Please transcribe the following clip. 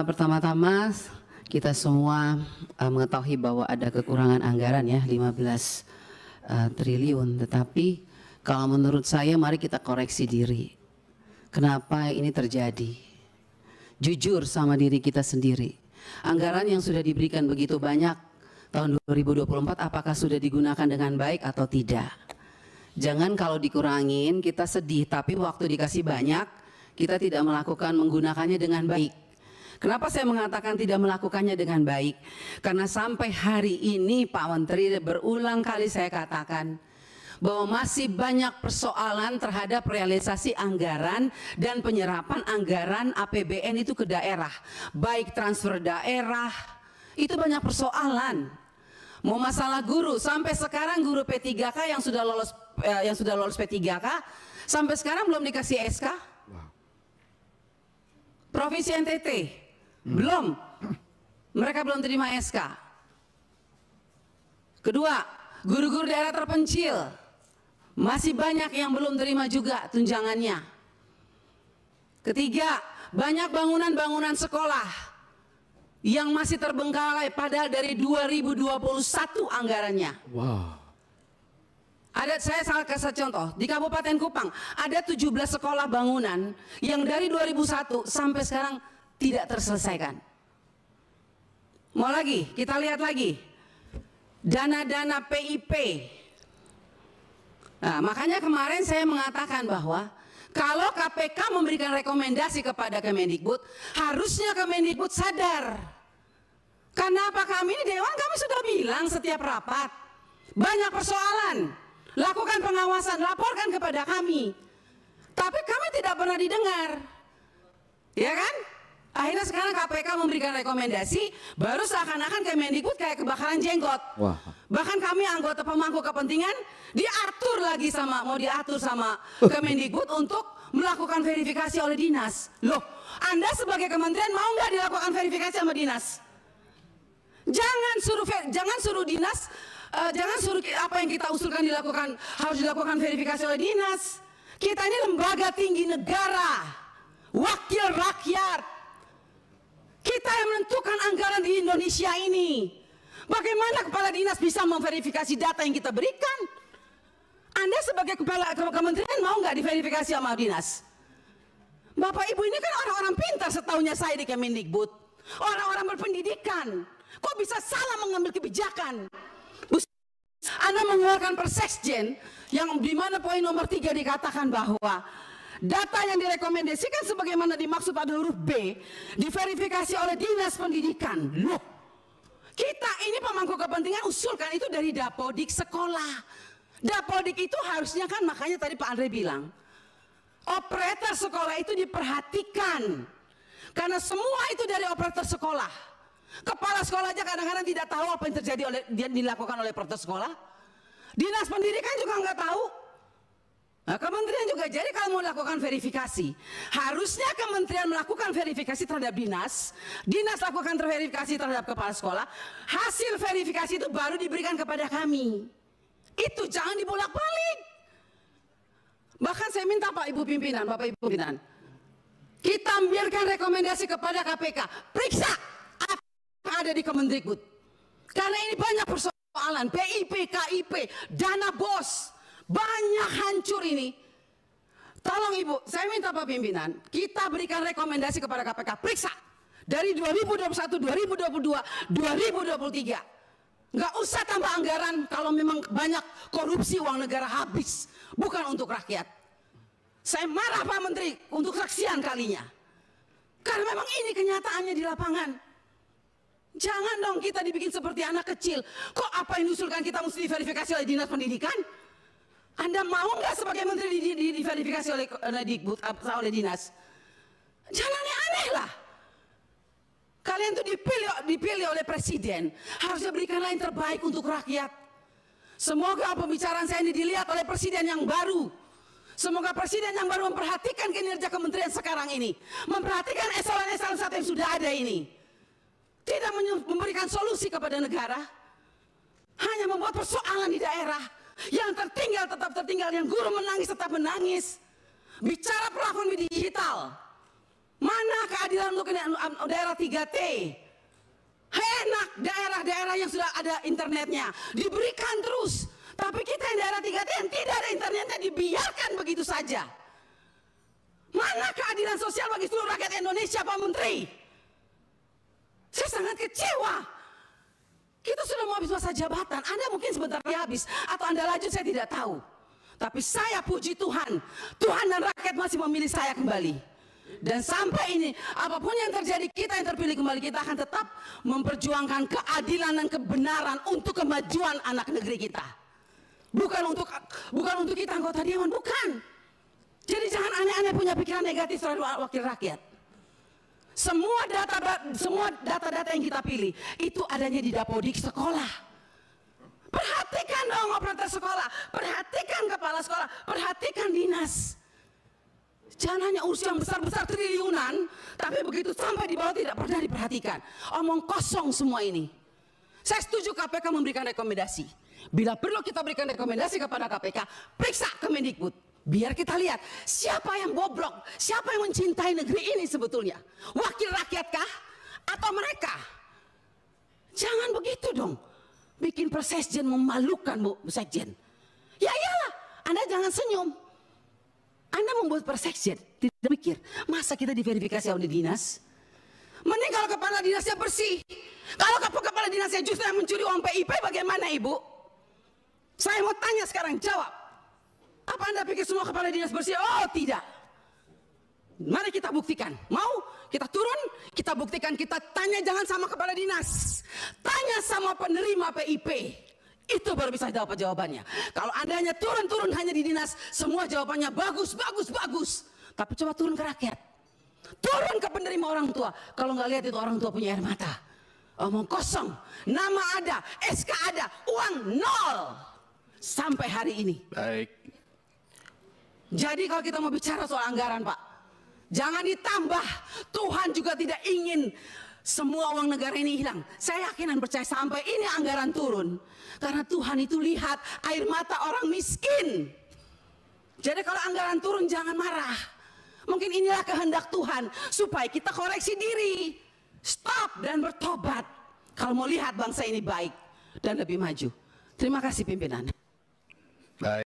Pertama-tama kita semua mengetahui bahwa ada kekurangan anggaran ya 15 triliun. Tetapi kalau menurut saya mari kita koreksi diri. Kenapa ini terjadi? Jujur sama diri kita sendiri. Anggaran yang sudah diberikan begitu banyak tahun 2024 apakah sudah digunakan dengan baik atau tidak? Jangan kalau dikurangin kita sedih, tapi waktu dikasih banyak kita tidak menggunakannya dengan baik. Kenapa saya mengatakan tidak melakukannya dengan baik? Karena sampai hari ini Pak Menteri berulang kali saya katakan bahwa masih banyak persoalan terhadap realisasi anggaran dan penyerapan anggaran APBN itu ke daerah. Baik transfer daerah, itu banyak persoalan. Mau masalah guru, sampai sekarang guru P3K yang sudah lolos P3K sampai sekarang belum dikasih SK. Provinsi NTT belum, mereka belum terima SK. Kedua, guru-guru daerah terpencil masih banyak yang belum terima juga tunjangannya. Ketiga, banyak bangunan-bangunan sekolah yang masih terbengkalai padahal dari 2021 anggarannya. Wow. Saya kasih contoh, di Kabupaten Kupang ada 17 sekolah bangunan yang dari 2001 sampai sekarang tidak terselesaikan. Mau lagi, kita lihat lagi. Dana-dana PIP. Nah, makanya kemarin saya mengatakan bahwa kalau KPK memberikan rekomendasi kepada Kemendikbud, harusnya Kemendikbud sadar. Karena apa kami ini Dewan, kami sudah bilang setiap rapat. Banyak persoalan. Lakukan pengawasan, laporkan kepada kami. Tapi kami tidak pernah didengar. Ya kan? Akhirnya sekarang KPK memberikan rekomendasi, baru seakan-akan Kemendikbud kayak kebakaran jenggot. Wah. Bahkan kami anggota pemangku kepentingan mau diatur sama Kemendikbud untuk melakukan verifikasi oleh dinas. Loh, Anda sebagai kementerian mau nggak dilakukan verifikasi sama dinas? Jangan suruh dinas, jangan suruh apa yang kita usulkan harus dilakukan verifikasi oleh dinas. Kita ini lembaga tinggi negara, wakil rakyat. Kita yang menentukan anggaran di Indonesia ini. Bagaimana kepala dinas bisa memverifikasi data yang kita berikan? Anda sebagai kepala kementerian mau nggak diverifikasi sama dinas? Bapak Ibu ini kan orang-orang pintar setahunya saya di Kemendikbud. Orang-orang berpendidikan. Kok bisa salah mengambil kebijakan? Anda mengeluarkan Perseksjen yang di mana poin nomor 3 dikatakan bahwa data yang direkomendasikan sebagaimana dimaksud pada huruf B diverifikasi oleh Dinas Pendidikan. Loh, kita ini pemangku kepentingan usulkan itu dari Dapodik sekolah. Dapodik itu harusnya kan, makanya tadi Pak Andre bilang, operator sekolah itu diperhatikan. Karena semua itu dari operator sekolah. Kepala sekolah aja kadang-kadang tidak tahu apa yang terjadi dilakukan oleh operator sekolah. Dinas Pendidikan juga nggak tahu. Nah, kementerian juga, jadi kalau mau melakukan verifikasi, harusnya kementerian melakukan verifikasi terhadap dinas, dinas lakukan verifikasi terhadap kepala sekolah, hasil verifikasi itu baru diberikan kepada kami. Itu jangan dibolak-balik. Bahkan saya minta Pak Ibu Pimpinan, Bapak Ibu Pimpinan, kita ambilkan rekomendasi kepada KPK, periksa apa yang ada di Kemendikbud. Karena ini banyak persoalan, PIP, KIP, dana BOS, banyak hancur ini. Tolong Ibu, saya minta Pak Pimpinan, kita berikan rekomendasi kepada KPK, periksa dari 2021, 2022, 2023. Nggak usah tambah anggaran kalau memang banyak korupsi uang negara habis, bukan untuk rakyat. Saya marah Pak Menteri untuk kesaksian kalinya. Karena memang ini kenyataannya di lapangan. Jangan dong kita dibikin seperti anak kecil. Kok apa yang diusulkan kita mesti diverifikasi oleh Dinas Pendidikan? Anda mau nggak sebagai menteri diverifikasi oleh dinas? Jangan aneh-aneh lah. Kalian tuh dipilih oleh presiden, harusnya berikanlah yang terbaik untuk rakyat. Semoga pembicaraan saya ini dilihat oleh presiden yang baru. Semoga presiden yang baru memperhatikan kinerja kementerian sekarang ini, memperhatikan eselon-eselon 1 yang sudah ada ini. Tidak memberikan solusi kepada negara, hanya membuat persoalan di daerah. Yang tertinggal tetap tertinggal, yang guru menangis tetap menangis. Bicara platform digital, Mana keadilan untuk daerah 3T? Enak daerah-daerah yang sudah ada internetnya diberikan terus. Tapi kita yang daerah 3T yang tidak ada internetnya dibiarkan begitu saja. Mana keadilan sosial bagi seluruh rakyat Indonesia, Pak Menteri? Saya sangat kecewa. Kita sudah mau habis masa jabatan. Anda mungkin sebentar lagi habis atau Anda lanjut, saya tidak tahu. Tapi saya puji Tuhan, Tuhan dan rakyat masih memilih saya kembali. Dan sampai ini, apapun yang terjadi, kita yang terpilih kembali, kita akan tetap memperjuangkan keadilan dan kebenaran untuk kemajuan anak negeri kita. Bukan untuk kita anggota dewan, bukan. Jadi jangan aneh-aneh punya pikiran negatif terhadap wakil rakyat. Semua data-data yang kita pilih itu adanya di Dapodik sekolah. Perhatikan dong operator sekolah, perhatikan kepala sekolah, perhatikan dinas. Jangan hanya urus yang besar-besar triliunan, tapi begitu sampai di bawah tidak pernah diperhatikan. Omong kosong semua ini. Saya setuju KPK memberikan rekomendasi. Bila perlu kita berikan rekomendasi kepada KPK, periksa Kemendikbud. Biar kita lihat siapa yang bobrok, siapa yang mencintai negeri ini sebetulnya. Wakil rakyatkah atau mereka? Jangan begitu dong. Bikin Persekjen memalukan, Bu Sekjen. Ya iyalah, Anda jangan senyum. Anda membuat Persekjen, tidak mikir, masa kita diverifikasi oleh dinas? Mending kalau kepala dinasnya bersih. Kalau kepala dinasnya justru yang mencuri uang PIP, bagaimana Ibu? Saya mau tanya sekarang, jawab. Apa Anda pikir semua kepala dinas bersih? Oh tidak. Mari kita buktikan. Mau? Kita turun, kita buktikan, kita tanya jangan sama kepala dinas. Tanya sama penerima PIP. Itu baru bisa dapat jawabannya. Kalau Anda hanya turun hanya di dinas, semua jawabannya bagus. Tapi coba turun ke rakyat. Turun ke penerima orang tua. Kalau nggak lihat itu orang tua punya air mata. Omong kosong. Nama ada, SK ada, uang nol. Sampai hari ini. Baik. Jadi kalau kita mau bicara soal anggaran, Pak, jangan ditambah. Tuhan juga tidak ingin semua uang negara ini hilang. Saya yakin dan percaya sampai ini anggaran turun. Karena Tuhan itu lihat air mata orang miskin. Jadi kalau anggaran turun jangan marah. Mungkin inilah kehendak Tuhan supaya kita koreksi diri. Stop dan bertobat. Kalau mau lihat bangsa ini baik dan lebih maju. Terima kasih pimpinan. Baik.